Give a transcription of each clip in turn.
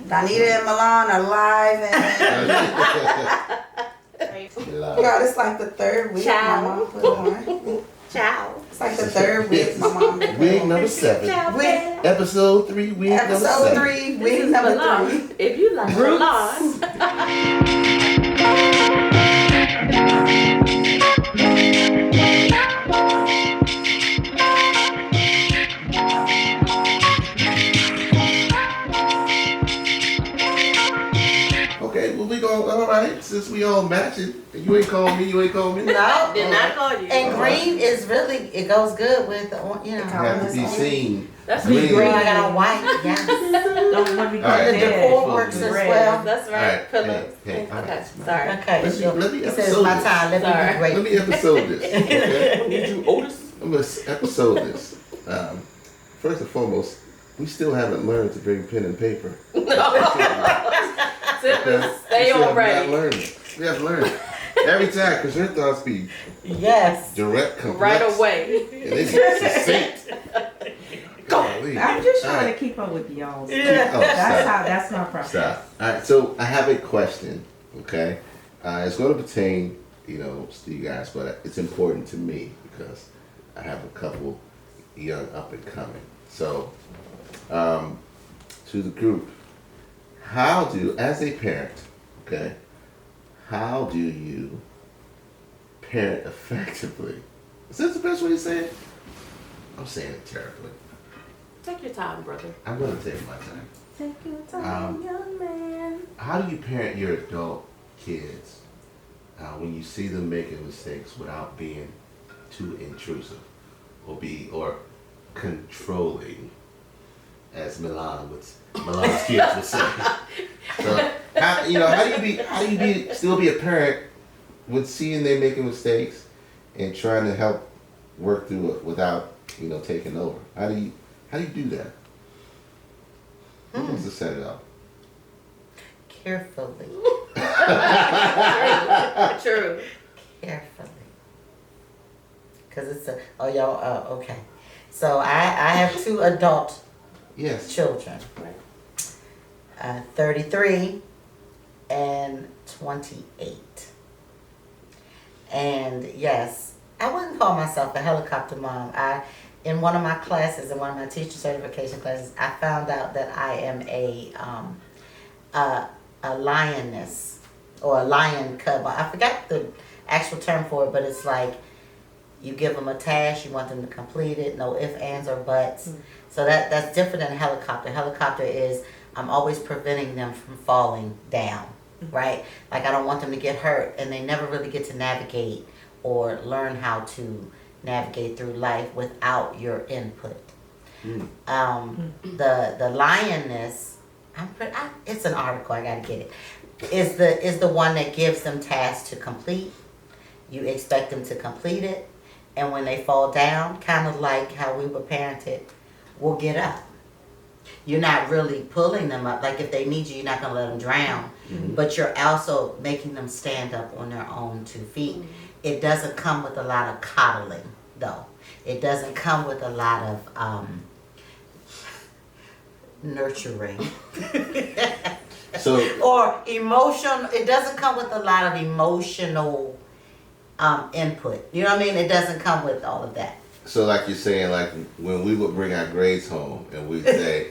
Donita and Milan are live and God, it's like the third week my mom put on. Ciao. It's like the third week my mom put on. Week number 7. Episode 3, week number 7. Episode 3, week number 3. If you like Milan. Okay, well we go. All right, since we all matching, you ain't call me. You ain't call me. No, did not call you. And green is really, it goes good with, Have to be seen. That's green. Green, I got on white, yes. Don't let me All right. The decor works as well. That's right. All right, Pillows. hey, all Okay, right. sorry. Okay, Let me he says episode my this. time, let me Sorry. be great. Let me episode this. Okay? Need you, Otis? I'm gonna episode this. First and foremost, we still haven't learned to bring pen and paper. Stay on ready. We have to learn it. Every time, because your thoughts be Yes. direct, complex, Right away. and they be succinct. Golly. I'm just All trying right. to keep up with y'all. Yeah. Oh, stop. That's my problem. Stop. All right, so I have a question, okay? It's going to pertain, to you guys, but it's important to me because I have a couple young up and coming. So, to the group, as a parent, okay, how do you parent effectively? Is that the best way to say it? I'm saying it terribly. Take your time, brother. I'm going to take my time. Take your time, young man. How do you parent your adult kids when you see them making mistakes without being too intrusive or controlling, as Milan's kids would say? So how do you still be a parent with seeing they making mistakes and trying to help work through it without taking over? How do you do that? Who wants to set it up? Carefully. True. Carefully. Because it's okay. So I have 2 adult Yes. children. 33 and 28. And yes, I wouldn't call myself a helicopter mom. In one of my classes, in one of my teacher certification classes, I found out that I am a lioness or a lion cub. I forgot the actual term for it, but it's like you give them a task, you want them to complete it, no ifs, ands, or buts. So that's different than a helicopter. Helicopter is I'm always preventing them from falling down, right? Like I don't want them to get hurt, and they never really get to navigate or learn how to navigate through life without your input. The lioness, it's an article, I gotta get it. Is the one that gives them tasks to complete. You expect them to complete it, and when they fall down, kind of like how we were parented, we'll get up. You're not really pulling them up. Like if they need you, you're not gonna let them drown, but you're also making them stand up on their own 2 feet. It doesn't come with a lot of coddling, though. It doesn't come with a lot of nurturing. So Or emotion. It doesn't come with a lot of emotional input. You know what I mean? It doesn't come with all of that. So like you're saying, like when we would bring our grades home and we'd say,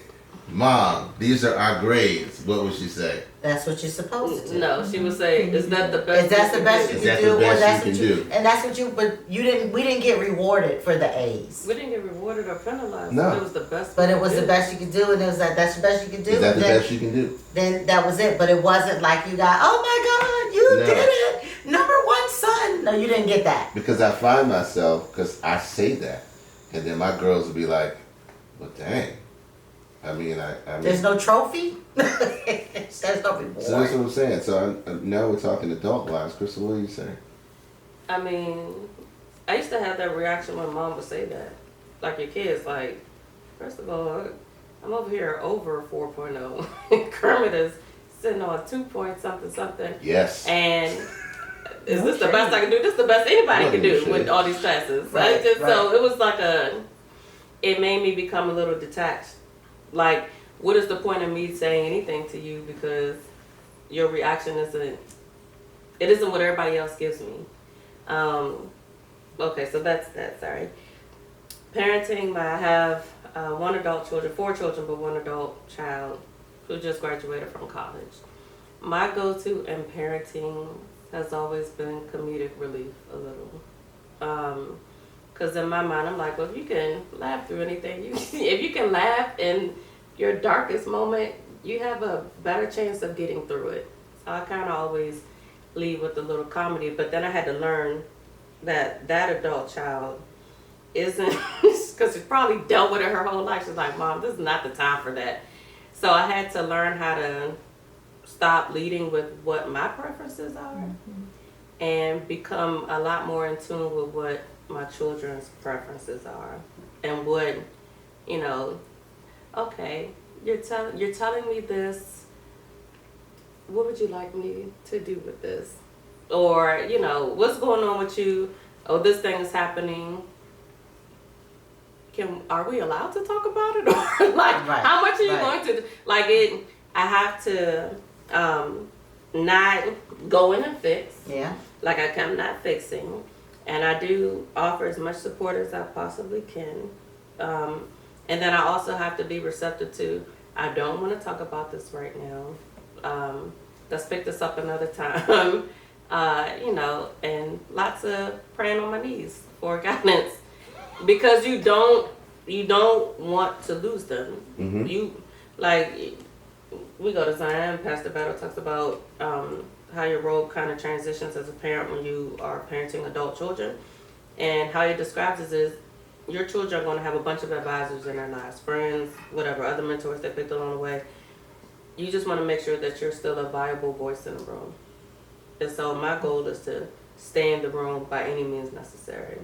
Mom, these are our grades, what would she say? That's what you're supposed to do. No, she would say, is that the best Is that the best you Is can that do? the best Or that's you what can you do? and that's what but we didn't get rewarded for the A's. We didn't get rewarded or penalized. No. It was the best. But we it was could the do. best you could do, and it was that's the best you could do. Is that the then, best you can do? Then that was it. But it wasn't like you got, oh my God, you No. did it, #1 son. No, you didn't get that. Because I find myself, because I say that, and then my girls will be like, well, dang. I mean, There's no trophy. There's no reward. So that's what I'm saying. So now we're talking adult-wise. Crystal, what are you saying? I mean, I used to have that reaction when Mom would say that. Like your kids, like, first of all, I'm over here over 4.0. Kermit is sitting on 2 point something. Yes. And is this the best I can do? This is the best anybody can do with all these classes. So it was like it made me become a little detached. Like what is the point of me saying anything to you because your reaction isn't what everybody else gives me. Okay, so that's that. Sorry. Parenting. I have 4 children, but 1 adult child who just graduated from college. My go-to in parenting has always been comedic relief a little. Because in my mind, I'm like, well, if you can laugh through anything, if you can laugh in your darkest moment, you have a better chance of getting through it. So I kind of always lead with a little comedy, but then I had to learn that adult child isn't, because she's probably dealt with it her whole life. She's like, Mom, this is not the time for that. So I had to learn how to stop leading with what my preferences are and become a lot more in tune with what my children's preferences are and what, okay, you're telling me this. What would you like me to do with this? Or, what's going on with you? Oh, this thing is happening. Are we allowed to talk about it? Or how much are you going to, I have to not go in and fix. Yeah. I'm not fixing. And I do offer as much support as I possibly can. And then I also have to be receptive to, I don't want to talk about this right now. Let's pick this up another time. And lots of praying on my knees for guidance. Because you don't want to lose them. Mm-hmm. We go to Zion, Pastor Battle talks about how your role kind of transitions as a parent when you are parenting adult children. And how he describes it is your children are going to have a bunch of advisors in their lives, friends, whatever, other mentors they picked along the way. You just want to make sure that you're still a viable voice in the room. And so my goal is to stay in the room by any means necessary.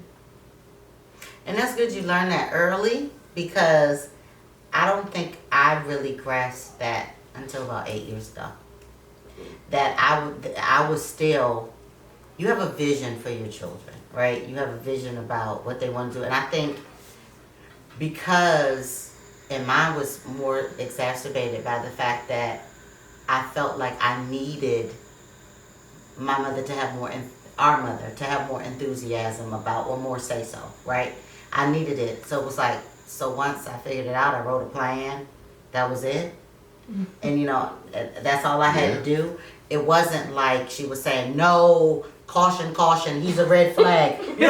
And that's good you learned that early, because I don't think I really grasped that until about 8 years ago. That I was still, you have a vision for your children, right? You have a vision about what they want to do. And I think because, and mine was more exacerbated by the fact that I felt like I needed my mother to have more, our mother to have more enthusiasm about, or more say so, right? I needed it. So it was like, so once I figured it out, I wrote a plan. That was it. And that's all I had to do. It wasn't like she was saying, no, caution, caution, he's a red flag. Go for it.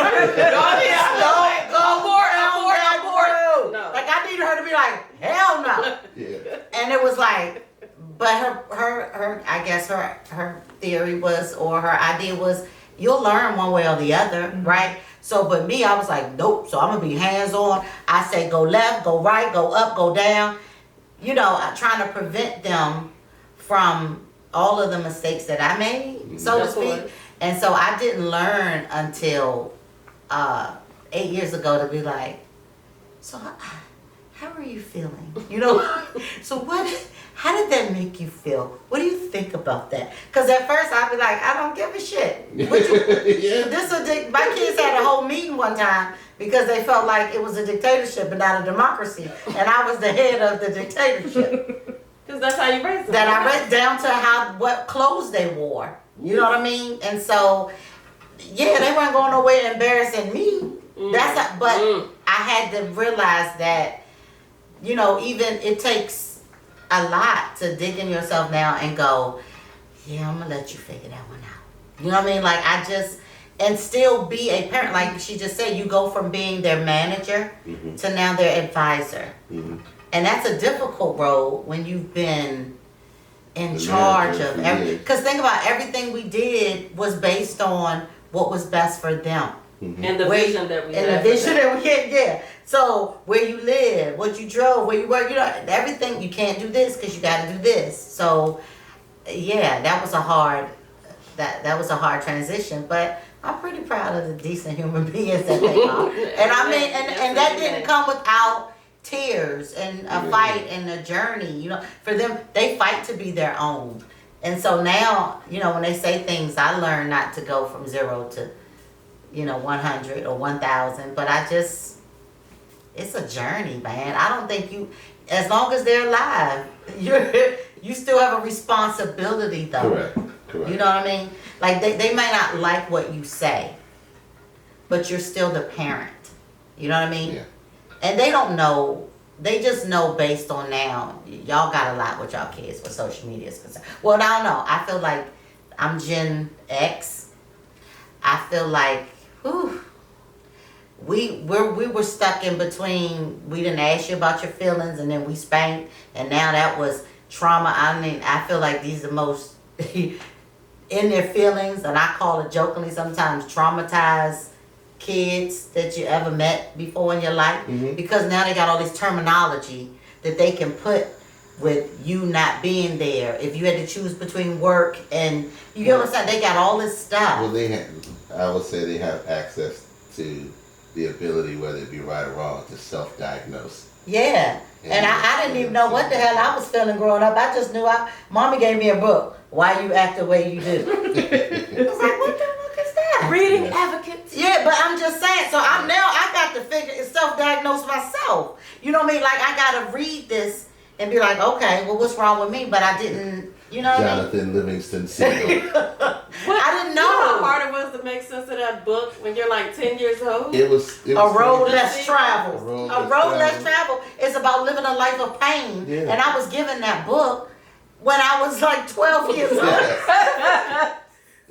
No. Like I needed her to be like, hell no. Yeah. And it was like, but her I guess her theory was, or her idea was, you'll learn one way or the other, right? So, but me, I was like, nope. So I'm gonna be hands on. I say go left, go right, go up, go down. Trying to prevent them from all of the mistakes that I made, so to speak. And so I didn't learn until 8 years ago to be like, so how are you feeling? So how did that make you feel? What do you think about that? Because at first I'd be like, I don't give a shit. Yeah. My kids had a whole meeting one time because they felt like it was a dictatorship and not a democracy. And I was the head of the dictatorship. Because that's how you raised them. That I raised down to what clothes they wore. You know what I mean? And so, yeah, they weren't going nowhere embarrassing me. But I had to realize that, even it takes a lot to dig in yourself now and go, yeah, I'm going to let you figure that one out. You know what I mean? And still be a parent. Like she just said, you go from being their manager to now their advisor. Mm-hmm. And that's a difficult role when you've been in charge of everything. Because think about everything we did was based on what was best for them. Mm-hmm. And the vision that we had. And the vision that we had, yeah. So where you live, what you drove, where you work, everything, you can't do this because you got to do this. So yeah, that was a hard transition, but I'm pretty proud of the decent human beings that they are. And I mean, and that didn't come without tears and a fight and a journey. For them, they fight to be their own. And so now, when they say things, I learn not to go from 0 to 100 or 1,000, but it's a journey, man. I don't think as long as they're alive, you still have a responsibility though. Correct. You know what I mean? Like they may not like what you say, but you're still the parent. You know what I mean? Yeah. And they don't know. They just know based on now. Y'all got a lot with y'all kids with social media is concerned. Well, I don't know. I feel like I'm Gen X. I feel like, whew, we were stuck in between. We didn't ask you about your feelings, and then we spanked, and now that was trauma. I mean, I feel like these are the most in their feelings, and I call it jokingly sometimes traumatized kids that you ever met before in your life, because now they got all this terminology that they can put with you not being there. If you had to choose between work and you get what I'm saying, they got all this stuff. Well, I would say they have access to the ability, whether it be right or wrong, to self-diagnose. Yeah. And I didn't even know what the hell I was feeling growing up. I just knew mommy gave me a book. Why you act the way you do. I was like, what the fuck is that? Reading advocates. Yeah, but I'm just saying, so I got to self-diagnose myself. You know what I mean? Like, I got to read this and be like, okay, well, what's wrong with me? But I didn't, you know what I mean? Jonathan Livingston Seagull. I didn't know. How hard it was to make sense of that book when you're like 10 years old? It was A Road crazy. Less Traveled. A Road Less Traveled is about living a life of pain. Yeah. And I was given that book when I was like 12 years old.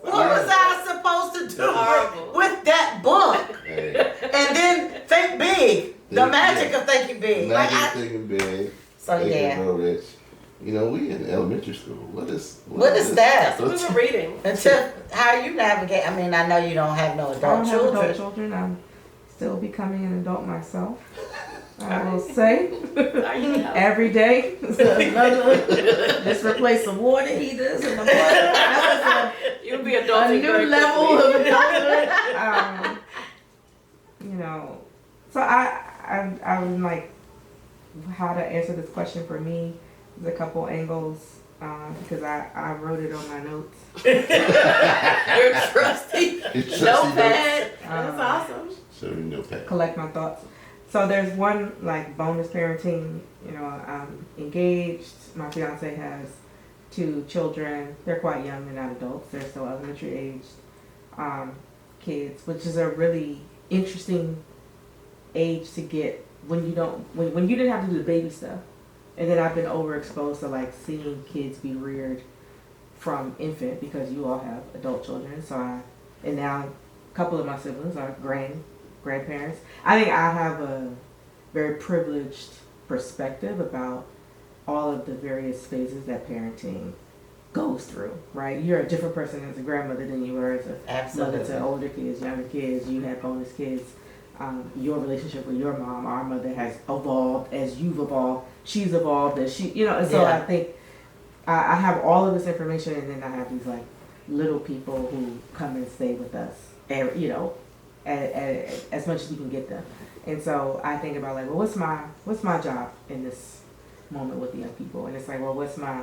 What was I supposed to do with that book? Hey. And then think big. The magic of thinking big. Magic thinking big. So thinking yeah. real rich. You know, we in elementary school. What is that? That's what we were reading. Until how you navigate? I mean, I know you don't have no I adult don't have children. adult children. I'm still becoming an adult myself. I will say every day. Just replace the water heaters and the water. You'll be adulting A new very level quickly. of adulthood. You know, so I'm like, how to answer this question for me. There's a couple angles because I wrote it on my notes. Your trusty notepad. That's awesome. So we notepad. Collect my thoughts. So there's one like bonus parenting. You know, I'm engaged. My fiance has 2 children. They're quite young. They're not adults. They're still elementary aged kids, which is a really interesting age to get when you don't when you didn't have to do the baby stuff. And then I've been overexposed to like seeing kids be reared from infant because you all have adult children. And now a couple of my siblings are grandparents. I think I have a very privileged perspective about all of the various phases that parenting goes through, right? You're a different person as a grandmother than you were as a mother to older kids, younger kids. You had bonus kids. Your relationship with your mom, our mother, has evolved as you've evolved. She's evolved as she, you know. And so I think I have all of this information, and then I have these like little people who come and stay with us, and you know, as much as we can get them. And so I think about like, well, what's my job in this moment with the young people? And it's like, well, what's my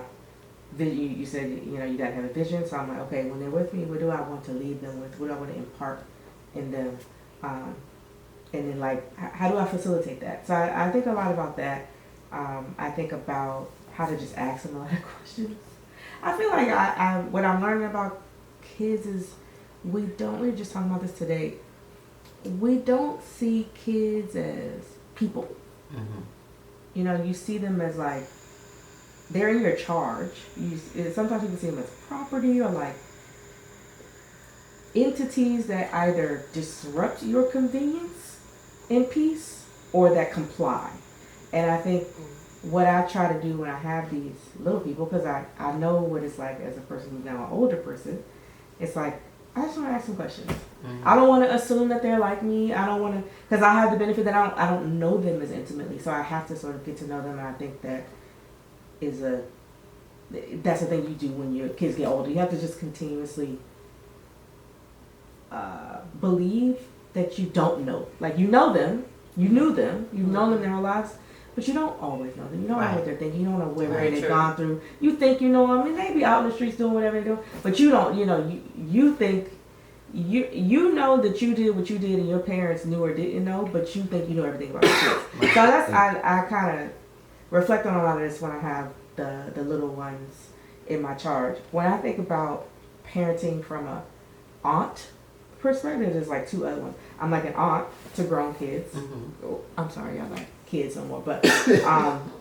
vision? You said, you know, you gotta have a vision. So I'm like, okay, when they're with me, what do I want to leave them with? What do I want to impart in them? And then like, how do I facilitate that? So I think a lot about that. I think about how to just ask them a lot of questions. I feel like what I'm learning about kids is we were just talking about this today. We don't see kids as people. Mm-hmm. You know, you see them as like, they're in your charge. Sometimes you can see them as property or like entities that either disrupt your convenience and peace or that comply. And I think what I try to do when I have these little people, because I know what it's like as a person who's now an older person, it's like, I just want to ask some questions. Mm-hmm. I don't want to assume that they're like me. I don't want to, because I have the benefit that I don't know them as intimately, so I have to sort of get to know them. And I think that's the thing you do when your kids get older. You have to just continuously believe that you don't know. Like, you know them, you knew them, you've known them their whole lives, but you don't always know them. You don't know what they're thinking. You don't know where they've gone through. You think you know them, and they be out in the streets doing whatever they're doing, but you don't. You know, you think you know that you did what you did, and your parents knew or didn't know, but you think you know everything about your kids. So that's I kind of reflect on a lot of this when I have the little ones in my charge. When I think about parenting from a aunt perspective, there's like two other ones. I'm like an aunt to grown kids. Oh, I'm sorry, y'all like kids no more, but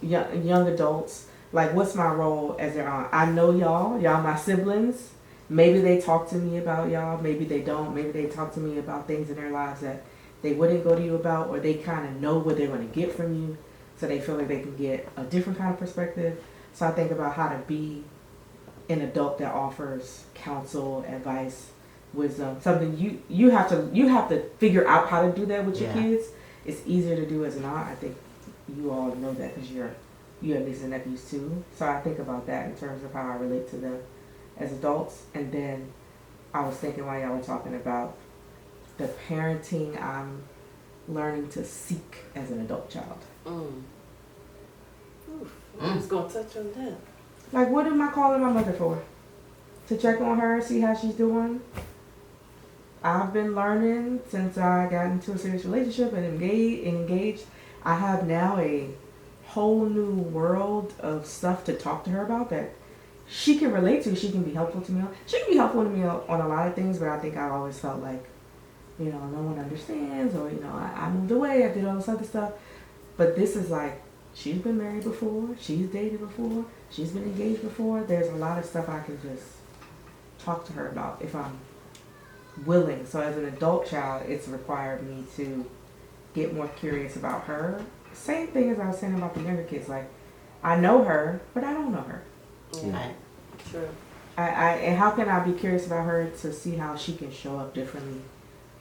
young adults. Like, what's my role as their aunt? I know y'all my siblings. Maybe they talk to me about y'all, maybe they don't. Maybe they talk to me about things in their lives that they wouldn't go to you about, or they kind of know what they're going to get from you, so they feel like they can get a different kind of perspective. So I think about how to be an adult that offers counsel, advice, wisdom. Something you have to figure out how to do that with your kids. It's easier to do as an aunt. I think you all know that because you have nieces and nephews too. So I think about that in terms of how I relate to them as adults. And then I was thinking while y'all were talking about the parenting I'm learning to seek as an adult child. I was gonna touch on that. Like, what am I calling my mother for? To check on her, see how she's doing? I've been learning since I got into a serious relationship and engaged. I have now a whole new world of stuff to talk to her about that she can relate to. She can be helpful to me. She can be helpful to me on a lot of things, but I think I've always felt like, no one understands, or, I moved away, I did all this other stuff. But this is like, she's been married before, she's dated before, she's been engaged before. There's a lot of stuff I can just talk to her about if I'm willing. So as an adult child, it's required me to get more curious about her. Same thing as I was saying about the younger kids. Like, I know her, but I don't know her. Yeah. True. And how can I be curious about her to see how she can show up differently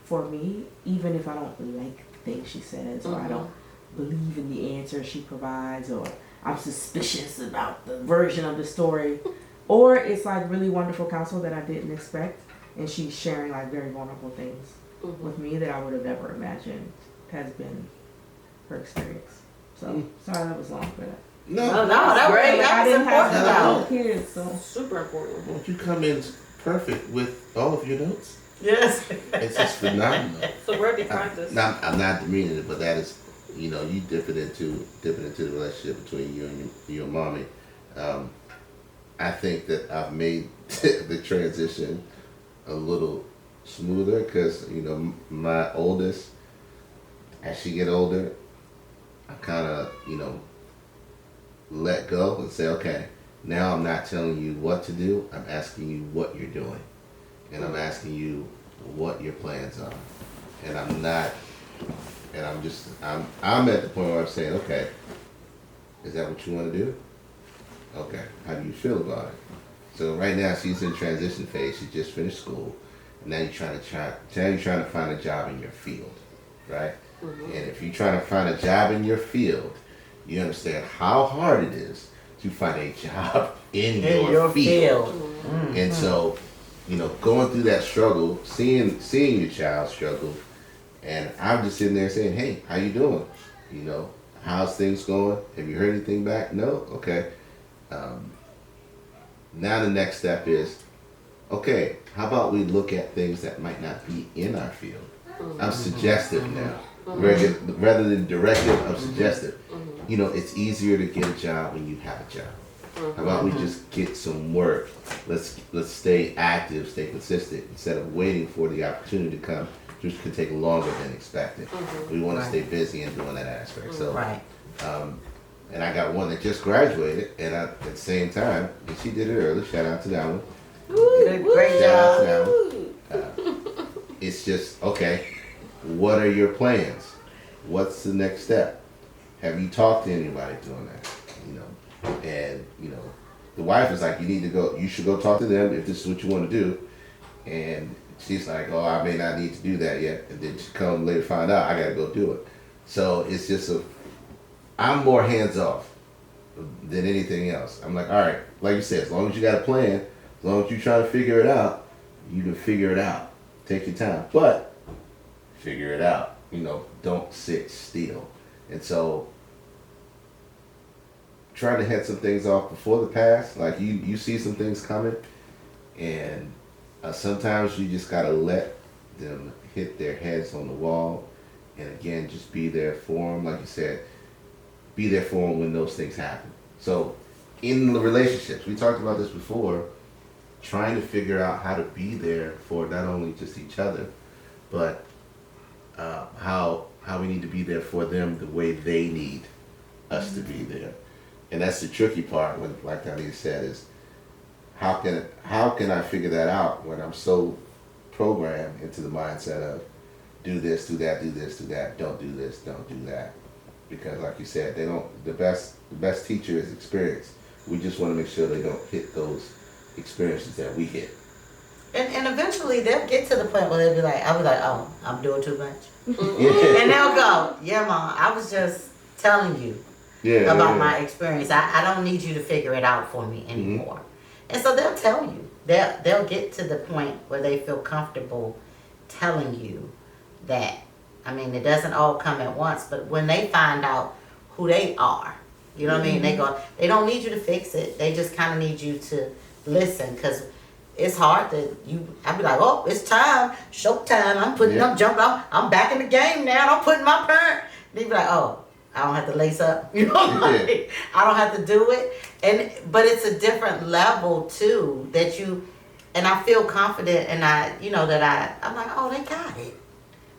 for me, even if I don't like the things she says, or I don't believe in the answer she provides, or I'm suspicious about the version of the story, or it's like really wonderful counsel that I didn't expect, and she's sharing like very vulnerable things with me that I would have never imagined has been her experience. So sorry that was long, but No, that was great. I didn't have important. kids, so Super important. Won't you come in perfect with all of your notes? Yes. It's just phenomenal. So where do you practice? I'm not demeaning it, but that is, you dipping into the relationship between you and your mommy. I think that I've made the transition a little smoother because, my oldest, as she get older, I kind of, let go and say, okay, now I'm not telling you what to do. I'm asking you what you're doing. And I'm asking you what your plans are. And I'm at the point where I'm saying, okay, is that what you want to do? Okay, how do you feel about it? So right now she's in transition phase. She just finished school. And now you're trying to find a job in your field, right? And if you're trying to find a job in your field, you understand how hard it is to find a job in your field. And so, going through that struggle, seeing your child struggle, and I'm just sitting there saying, hey, how you doing? How's things going? Have you heard anything back? No? Okay. Now the next step is, okay, how about we look at things that might not be in our field? I'm suggestive now. Rather than directive, I'm suggestive. It's easier to get a job when you have a job. How about we just get some work? Let's stay active, stay consistent, instead of waiting for the opportunity to come, which could take longer than expected. We want to stay busy in doing that aspect. So, and I got one that just graduated, and at the same time, and she did it early. Shout out to that one. Great Shout out job. to that one. It's just, okay, what are your plans? What's the next step? Have you talked to anybody doing that? And the wife is like, you should go talk to them if this is what you want to do. And she's like, oh, I may not need to do that yet. And then she come later find out I gotta go do it. So it's just I'm more hands off than anything else. I'm like, all right, like you said, as long as you got a plan, as long as you try to figure it out, you can figure it out. Take your time, but figure it out. Don't sit still. And so, trying to head some things off before the pass, like you see some things coming, and sometimes you just gotta let them hit their heads on the wall, and again, just be there for them. Like you said, be there for them when those things happen. So in the relationships, we talked about this before, trying to figure out how to be there for not only just each other, but how we need to be there for them the way they need us to be there. And that's the tricky part, when, like Anita said, is how can I figure that out when I'm so programmed into the mindset of do this, do that, do this, do that, don't do this, don't do that. Because like you said, the best teacher is experience. We just want to make sure they don't hit those experiences that we hit. And eventually they'll get to the point where they'll be like, I'll be like, oh, I'm doing too much. Yeah. And they'll go, yeah, Mom, I was just telling you about my experience. I don't need you to figure it out for me anymore. Mm-hmm. And so they'll tell you. They'll get to the point where they feel comfortable telling you that. I mean, it doesn't all come at once, but when they find out who they are, you know what I mean? They don't need you to fix it. They just kind of need you to listen, because it's hard I'd be like, oh, it's time, showtime. I'm jumping off. I'm back in the game now. I'm putting my parent. They'd be like, oh, I don't have to lace up. You know, like, I don't have to do it. But it's a different level too and I feel confident, and I'm like, oh, they got it.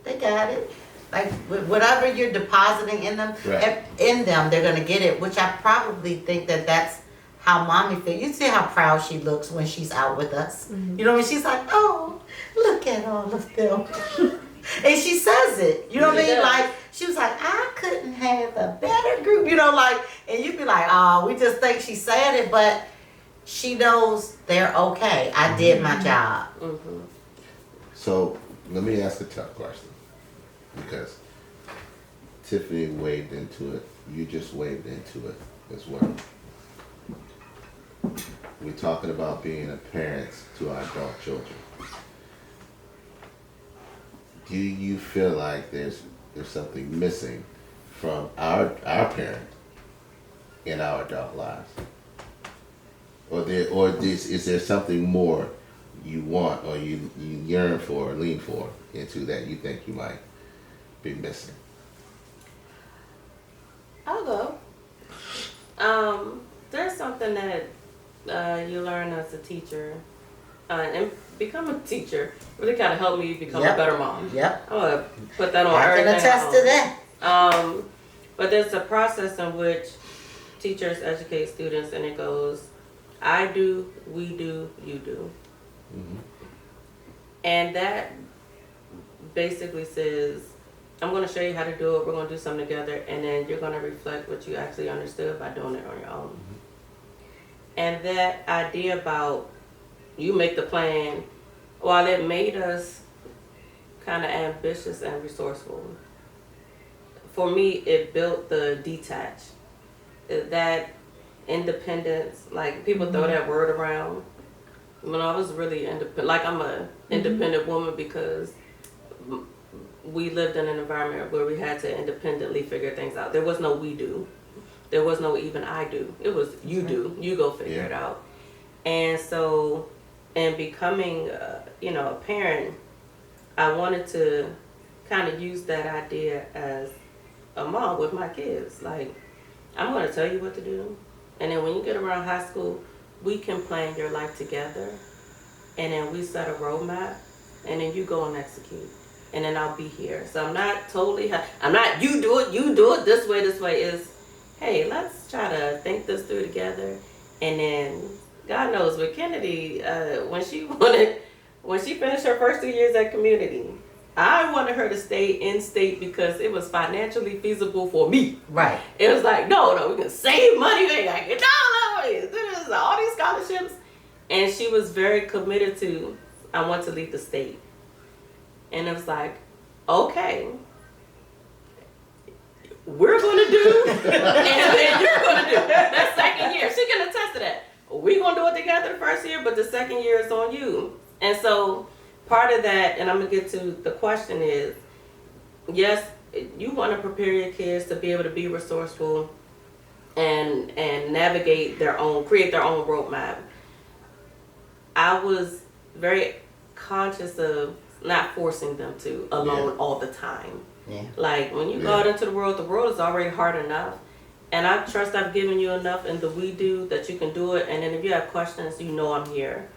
They got it. Like whatever you're depositing in them, right. In them, they're gonna get it. Which I probably think that's how mommy feels. You see how proud she looks when she's out with us. Mm-hmm. You know, when she's like, oh, look at all of them. And she says it. You know what I mean? Like, she was like, I couldn't have a better group. You know, like, and you'd be like, oh, we just think she said it, but she knows they're okay. I did my job. Mm-hmm. So let me ask a tough question, because Tiffany waded into it. You just waded into it as well. We're talking about being a parent to our adult children. Do you feel like there's something missing from our parent in our adult lives? Is there something more you want, or you yearn for or lean for into that you think you might be missing? I'll go. There's something that you learn as a teacher, and become a teacher really kind of helped me become a better mom. Yep. I'm gonna put that on I everything. can attest to that. But there's a process in which teachers educate students, and it goes, I do, we do, you do. Mm-hmm. And that basically says, I'm going to show you how to do it, we're going to do something together, and then you're going to reflect what you actually understood by doing it on your own. Mm-hmm. And that idea about you make the plan, while it made us kind of ambitious and resourceful, for me, it built the detach. That independence, like people throw that word around. When I was really independent, like I'm a independent woman because we lived in an environment where we had to independently figure things out. There was no we do. There was no even I do. It was you do. You go figure it out. And so, in becoming, a parent, I wanted to kind of use that idea as a mom with my kids. Like, I'm going to tell you what to do. And then when you get around high school, we can plan your life together. And then we set a roadmap. And then you go and execute. And then I'll be here. So I'm not totally, you do it this way is, hey, let's try to think this through together. And then, God knows, with Kennedy, when she finished her first 2 years at community, I wanted her to stay in state because it was financially feasible for me. Right. It was like, no, we can save money. We ain't got to get all these scholarships. And she was very committed to, I want to leave the state. And it was like, okay, we're going to do, and then you're going to do. That second year, she can attest to that. We're going to do it together the first year, but the second year is on you. And so part of that, and I'm going to get to the question is, yes, you want to prepare your kids to be able to be resourceful and navigate create their own roadmap. I was very conscious of not forcing them to alone all the time. Yeah. Like when you go out into the world is already hard enough. And I trust I've given you enough in the we do that you can do it. And then if you have questions, you know I'm here.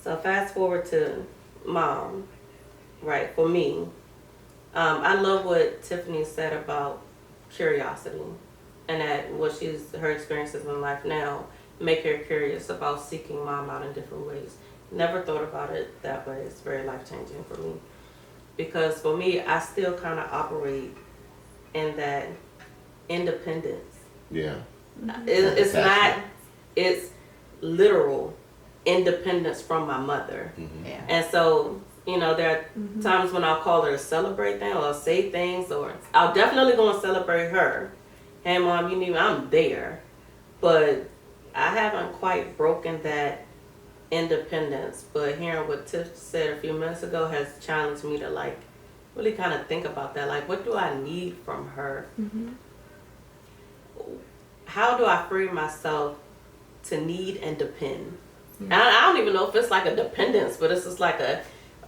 So fast forward to mom, right? For me, I love what Tiffany said about curiosity, and that her experiences in life now make her curious about seeking mom out in different ways. Never thought about it that way. It's very life changing for me, because for me, I still kind of operate in that independence. Yeah. It's not. It's literal independence from my mother. Mm-hmm. Yeah. And so, there are times when I'll call her to celebrate things or say things, or I'll definitely go and celebrate her. Hey, mom, you need me? I'm there. But I haven't quite broken that independence. But hearing what Tiff said a few minutes ago has challenged me to like really kind of think about that. Like, what do I need from her? Mm-hmm. How do I free myself to need and depend? Yeah. And I don't even know if it's like a dependence, but it's just like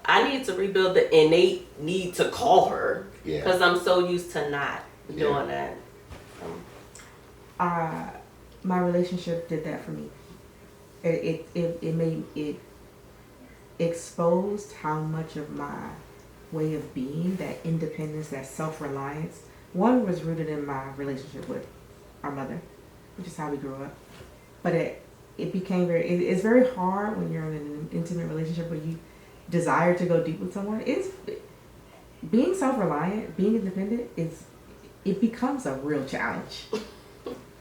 I need to rebuild the innate need to call her, Yeah. because I'm so used to not doing that. My relationship did that for me. It exposed how much of my way of being, that independence, that self-reliance, one was rooted in my relationship with our mother, which is how we grew up. But it became it's very hard when you're in an intimate relationship where you desire to go deep with someone. It's being self-reliant, being independent, it becomes a real challenge.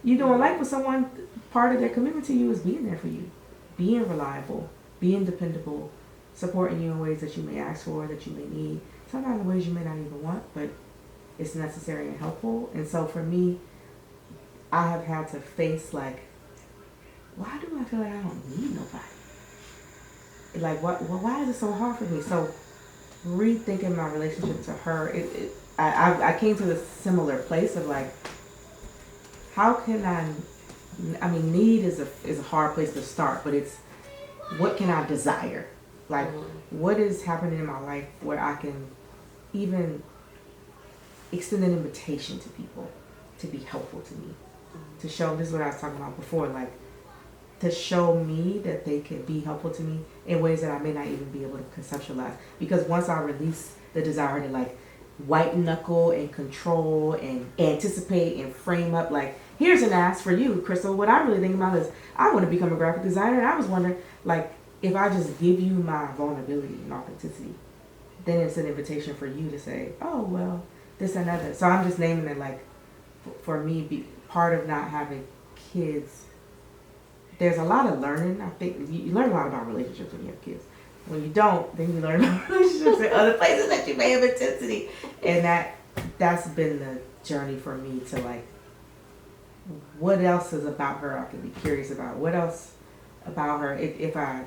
You know, like with someone, part of their commitment to you is being there for you, being reliable, being dependable, supporting you in ways that you may ask for, that you may need, sometimes in ways you may not even want, but it's necessary and helpful. And so for me, I have had to face like, why do I feel like I don't need nobody? Like, why is it so hard for me? So rethinking my relationship to her, I came to a similar place of like, how can I mean, need is a hard place to start, but it's, what can I desire? Like, what is happening in my life where I can even extend an invitation to people to be helpful to me, to show, this is what I was talking about before, like, to show me that they can be helpful to me in ways that I may not even be able to conceptualize. Because once I release the desire to like white knuckle and control and anticipate and frame up, like, here's an ask for you, Crystal. What I really think about is I want to become a graphic designer, and I was wondering, like, if I just give you my vulnerability and authenticity, then it's an invitation for you to say, oh, well, this and that. So I'm just naming it, like, for me, part of not having kids, there's a lot of learning. I think you learn a lot about relationships when you have kids. When you don't, then you learn about relationships in other places that you may have intensity. And that's been the journey for me to like, what else is about her I can be curious about? What else about her? If I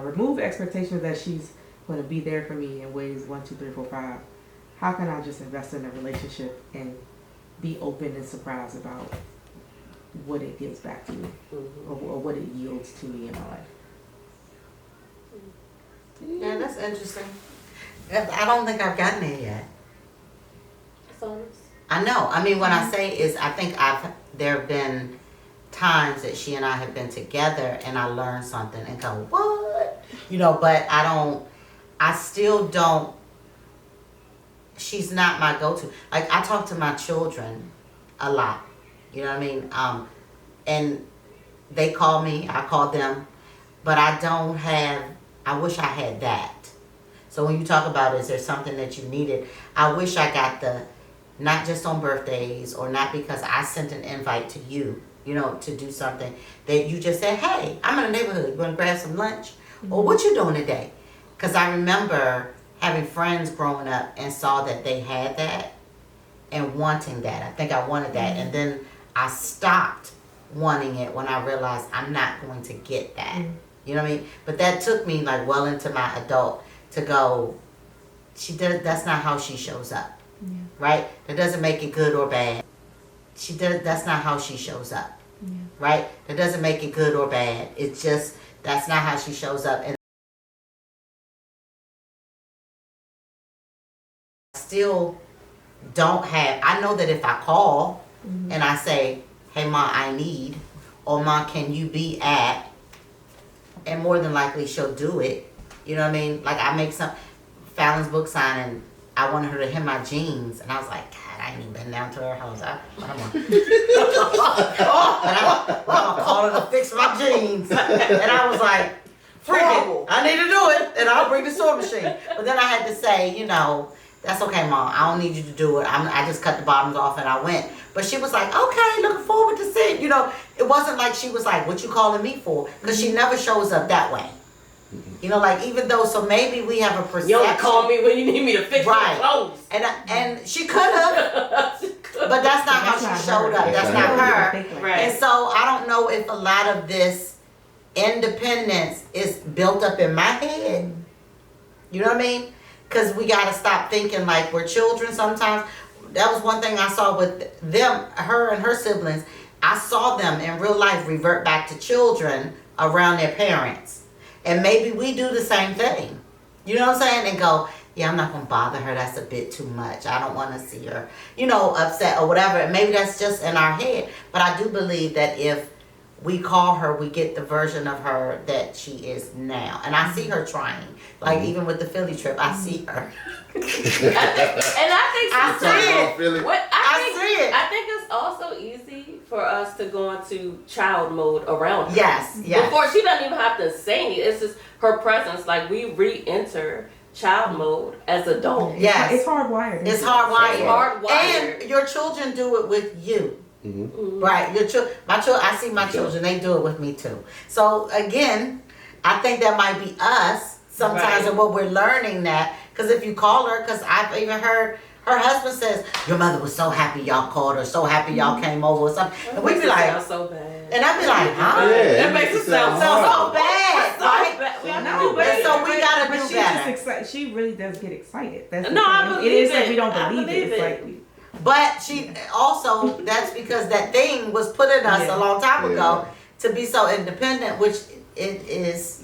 remove expectations that she's going to be there for me in ways 1, 2, 3, 4, 5, how can I just invest in a relationship and be open and surprised about what it gives back to me, or what it yields to me in my life? Yeah, that's interesting. I don't think I've gotten there yet. I know. I mean, what I say is, I think there have been times that she and I have been together and I learned something and go, what? You know, but I still don't, she's not my go-to. Like, I talk to my children a lot. You know what I mean? And they call me, I call them, but I wish I had that. So when you talk about, is there something that you needed? I wish I got not just on birthdays, or not because I sent an invite to you, you know, to do something, that you just said, hey, I'm in the neighborhood, you want to grab some lunch? Or what you doing today? Because I remember having friends growing up and saw that they had that and wanting that. I think I wanted that. And then I stopped wanting it when I realized I'm not going to get that. You know what I mean? But that took me like well into my adult to go, that's not how she shows up. Yeah. Right? That doesn't make it good or bad. That's not how she shows up. Yeah. Right? That doesn't make it good or bad. It's just, that's not how she shows up. And I still don't have, I know that if I call, and I say, hey Ma, I need, or Ma, can you be at, and more than likely she'll do it. You know what I mean? Like I make Fallon's book signing, I wanted her to hem my jeans, and I was like, God, I ain't even been down to her house. I'm gonna call her to fix my jeans. And I was like, freak it, I need to do it, and I'll bring the sewing machine. But then I had to say, you know, that's okay, Mom. I don't need you to do it. I just cut the bottoms off and I went. But she was like, okay, looking forward to seeing. You know, it wasn't like she was like, what you calling me for? Because she never shows up that way. You know, like even though, so maybe we have a perception. You only call me when you need me to fix your clothes. And she could have, but that's not how she showed up. That's not her. Right. And so I don't know if a lot of this independence is built up in my head. You know what I mean? Because we got to stop thinking like we're children sometimes. That was one thing I saw with them, her and her siblings. I saw them in real life revert back to children around their parents. And maybe we do the same thing. You know what I'm saying? And go, yeah, I'm not going to bother her. That's a bit too much. I don't want to see her, you know, upset or whatever. And maybe that's just in our head. But I do believe that if we call her, we get the version of her that she is now. And I see her trying. Like even with the Philly trip, I see her. And I think I see it. I think it's also easy for us to go into child mode around her. Yes. Before she doesn't even have to say anything. It's just her presence. Like we re-enter child mode as adults. Yes. It's hardwired. It's hardwired. It's hardwired. And your children do it with you. Mm-hmm. Right. I see my children, they do it with me too. So again, I think that might be us sometimes and what we're learning that. Because if you call her, because I've even heard her husband says, your mother was so happy y'all called her, so happy y'all came over or something. And we'd be like, so bad. And I'd be like, huh? Yeah, That makes it sound so bad. so Right? bad. We have to No, do but better. so we gotta But do she's better. just excited. She really does get excited. That's the No, thing. I believe It is it. that we don't I believe believe it. It's it. like But she also, that's because that thing was put in us a long time ago to be so independent, which it is,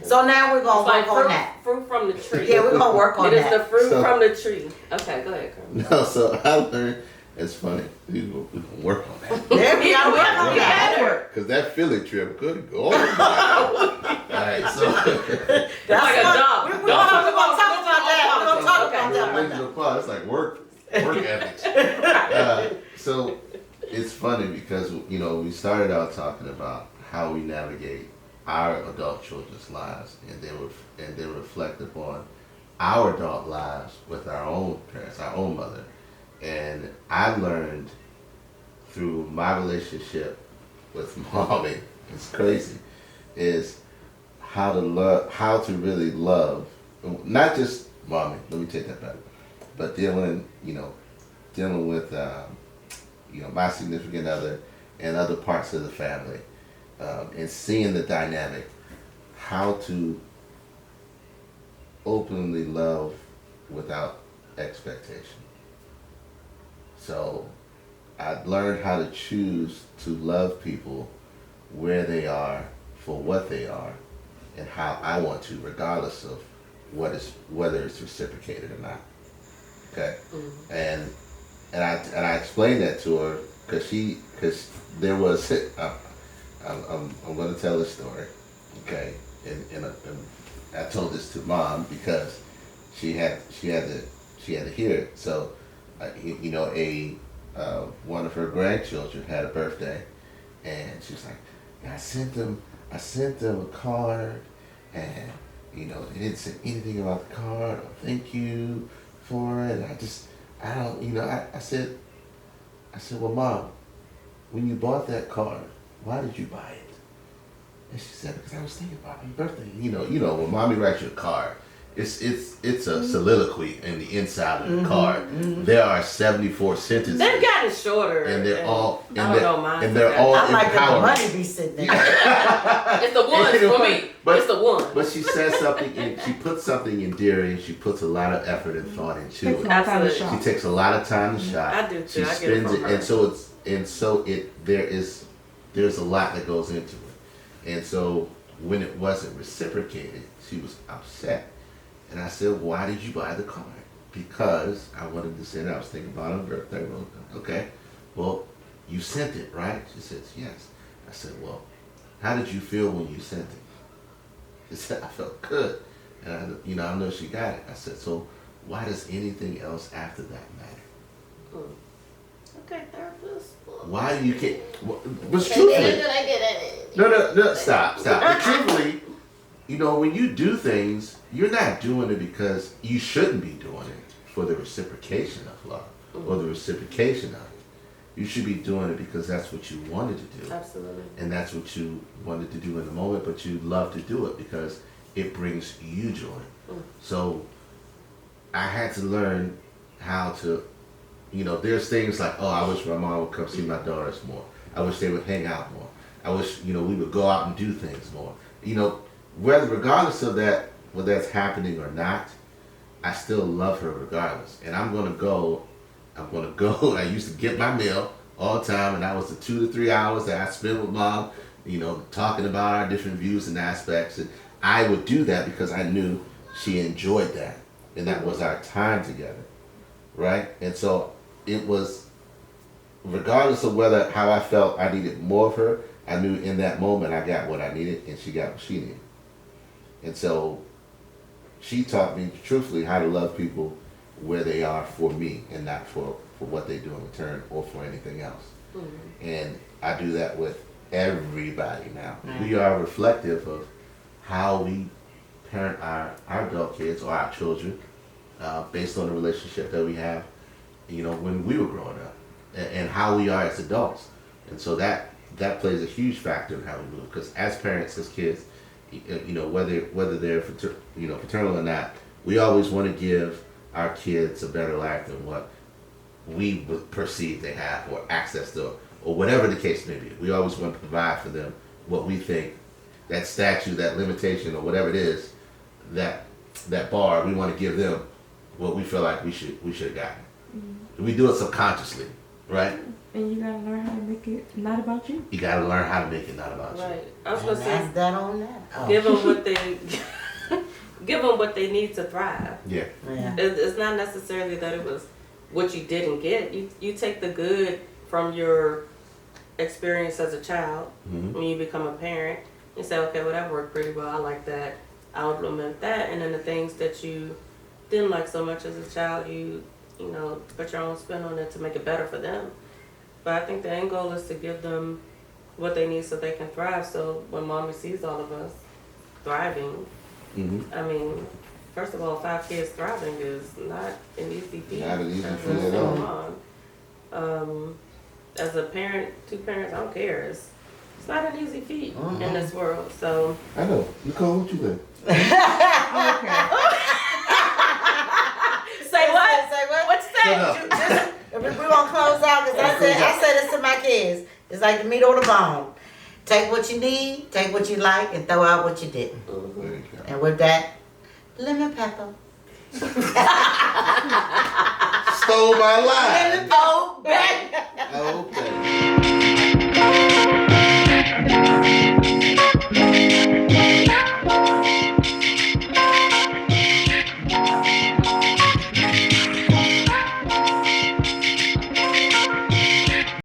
so now we're going to work on that. Fruit from the tree. Yeah, we're going to work on It is that. the fruit from the tree. Okay, go ahead, Kermit. No, so I learned, it's funny, we can work on that. There we gotta work on that. Because that Philly trip could go. Alright, so. That's like a job. We're going to talk about that. We're going to talk about The that. original part, it's like work ethics. So it's funny because, you know, we started out talking about how we navigate our adult children's lives and then reflect upon our adult lives with our own parents, our own mother. And I learned through my relationship with mommy, it's crazy, is how to really love, not just mommy, let me take that back, but dealing with my significant other and other parts of the family, and seeing the dynamic, how to openly love without expectation. So I learned how to choose to love people where they are for what they are and how I want to, regardless of whether it's reciprocated or not. Okay? Mm-hmm. And I explained that to her because there was I'm going to tell this story, okay? And I told this to Mom because she had to hear it. So, one of her grandchildren had a birthday, and she was like, yeah, I sent them a card, and they didn't say anything about the card or thank you for it. I said, well, Mom, when you bought that card, why did you buy it? And she said, because I was thinking about my birthday. When Mommy writes you a card, it's a soliloquy in the inside of the card. Mm-hmm. There are 74 sentences. They've gotten shorter. And they're all mine. They're all I like that the empowering. money be sitting there. It's the ones for me. It's the one. But she says something, and she puts something endearing. She puts a lot of effort and thought into it. Absolutely. She takes a lot of time to shop. I do too. She I get it spends from her. there's a lot that goes into it. And so when it wasn't reciprocated, she was upset. And I said, why did you buy the card? Because I wanted to say that I was thinking about her birthday. Okay. well, you sent it, right? She says, yes. I said, well, how did you feel when you sent it? She said, I felt good. And I know she got it. I said, so why does anything else after that matter? Okay, therapist. Why do you can't? But truthfully, no, stop. But truthfully, when you do things, you're not doing it because you shouldn't be doing it for the reciprocation of love or the reciprocation of it. You should be doing it because that's what you wanted to do. Absolutely. And that's what you wanted to do in the moment, but you love to do it because it brings you joy. So I had to learn how to, there's things like, oh, I wish my mom would come see my daughters more. I wish they would hang out more. I wish, we would go out and do things more. Regardless of that, whether that's happening or not, I still love her regardless. And I'm going to go. I used to get my mail all the time, and that was the 2 to 3 hours that I spent with mom, talking about our different views and aspects. And I would do that because I knew she enjoyed that. And that was our time together, right? And so it was, regardless of how I felt I needed more of her, I knew in that moment I got what I needed and she got what she needed. And so she taught me truthfully how to love people where they are for me and not for what they do in return or for anything else. And I do that with everybody now. We are reflective of how we parent our adult kids or our children based on the relationship that we have, when we were growing up and how we are as adults. And so that plays a huge factor in how we move. Because as parents, as kids, whether they're paternal or not, we always want to give our kids a better life than what we perceive they have or access to, or whatever the case may be. We always want to provide for them what we think, that statute, that limitation, or whatever it is, that bar, we want to give them what we feel like we should have gotten. We do it subconsciously, right? And you gotta learn how to make it not about you. You gotta learn how to make it not about you. Right. I was gonna say, that on that. Oh. give them what they give them what they need to thrive. Yeah. It's not necessarily that it was what you didn't get. You take the good from your experience as a child. When you become a parent, you say, okay, well, that worked pretty well. I like that. I'll implement that. And then the things that you didn't like so much as a child, you put your own spin on it to make it better for them. But I think the end goal is to give them what they need so they can thrive. So when mommy sees all of us thriving, I mean, first of all, 5 kids thriving is not an easy feat. Not an easy as feat a at single all. mom. As a parent, 2 parents, I don't care. It's not an easy feat in this world. So I know. Nicole, what you think? Okay. say what? Say what? What you say? We won't close out because I say this to my kids. It's like the meat on the bone. Take what you need, take what you like, and throw out what you didn't. There you go. And with that, lemon pepper. Stole my line. Lemon pepper. Okay.